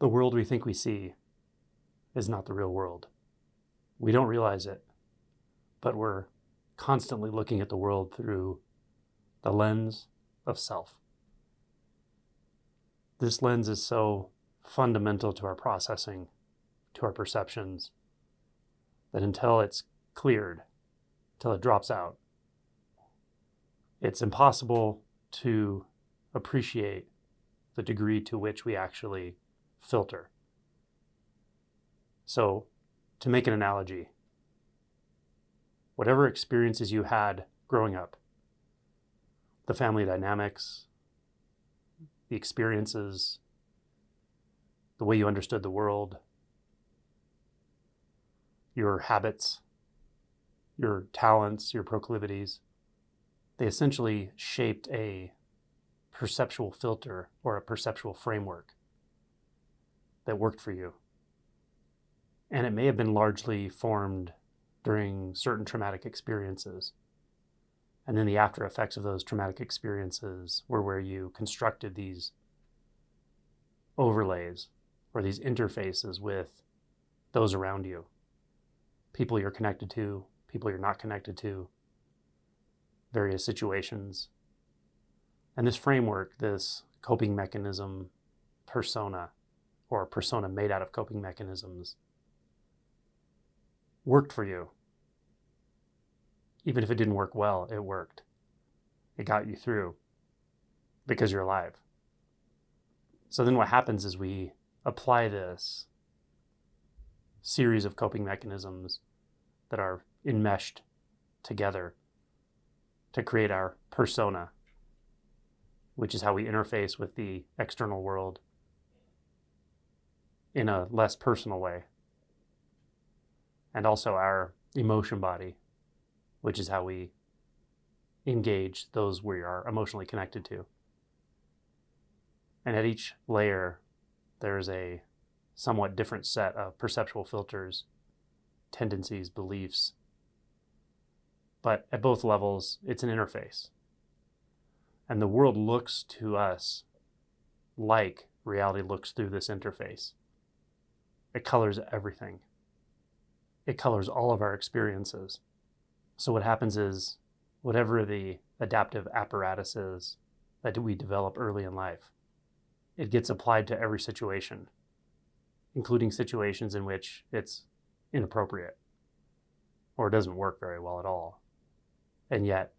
The world we think we see is not the real world. We don't realize it, but we're constantly looking at the world through the lens of self. This lens is so fundamental to our processing, to our perceptions, that until it's cleared, until it drops out, it's impossible to appreciate the degree to which we actually filter. So, to make an analogy, whatever experiences you had growing up, the family dynamics, the experiences, the way you understood the world, your habits, your talents, your proclivities, they essentially shaped a perceptual filter or a perceptual framework that worked for you. And it may have been largely formed during certain traumatic experiences. And then the after effects of those traumatic experiences were where you constructed these overlays or these interfaces with those around you. People you're connected to, people you're not connected to, various situations. And this framework, this coping mechanism persona, or a persona made out of coping mechanisms, worked for you. Even if it didn't work well, it worked. It got you through because you're alive. So then what happens is we apply this series of coping mechanisms that are enmeshed together to create our persona, which is how we interface with the external world in a less personal way. And also our emotion body, which is how we engage those we are emotionally connected to. And at each layer, there's a somewhat different set of perceptual filters, tendencies, beliefs. But at both levels, it's an interface. And the world looks to us like reality looks through this interface. It colors everything. It colors all of our experiences. So what happens is, whatever the adaptive apparatus is that we develop early in life, it gets applied to every situation, including situations in which it's inappropriate or doesn't work very well at all. And yet,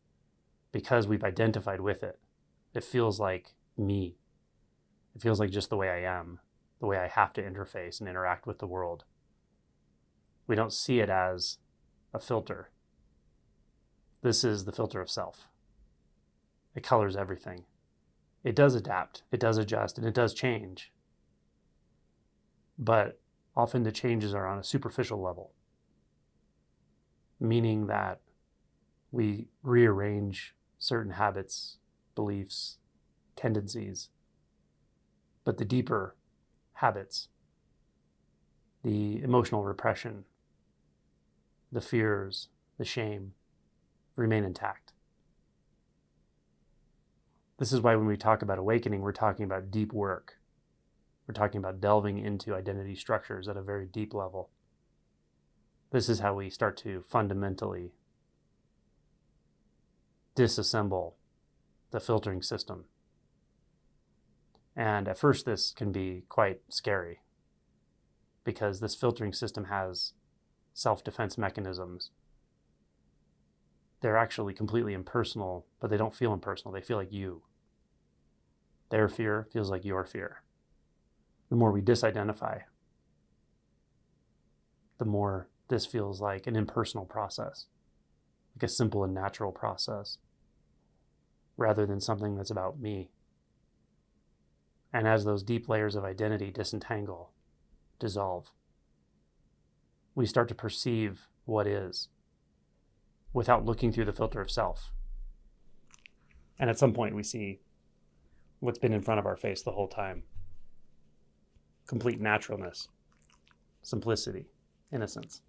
because we've identified with it, it feels like me. It feels like just the way I am, the way I have to interface and interact with the world. We don't see it as a filter. This is the filter of self. It colors everything. It does adapt, it does adjust, and it does change. But often the changes are on a superficial level, meaning that we rearrange certain habits, beliefs, tendencies. But the deeper habits, the emotional repression, the fears, the shame, remain intact. This is why when we talk about awakening, we're talking about deep work. We're talking about delving into identity structures at a very deep level. This is how we start to fundamentally disassemble the filtering system. And at first this can be quite scary because this filtering system has self-defense mechanisms. They're actually completely impersonal, but they don't feel impersonal. They feel like you. Their fear feels like your fear. The more we disidentify, the more this feels like an impersonal process, like a simple and natural process, rather than something that's about me. And as those deep layers of identity disentangle, dissolve, we start to perceive what is without looking through the filter of self. And at some point we see what's been in front of our face the whole time. Complete naturalness, simplicity, innocence.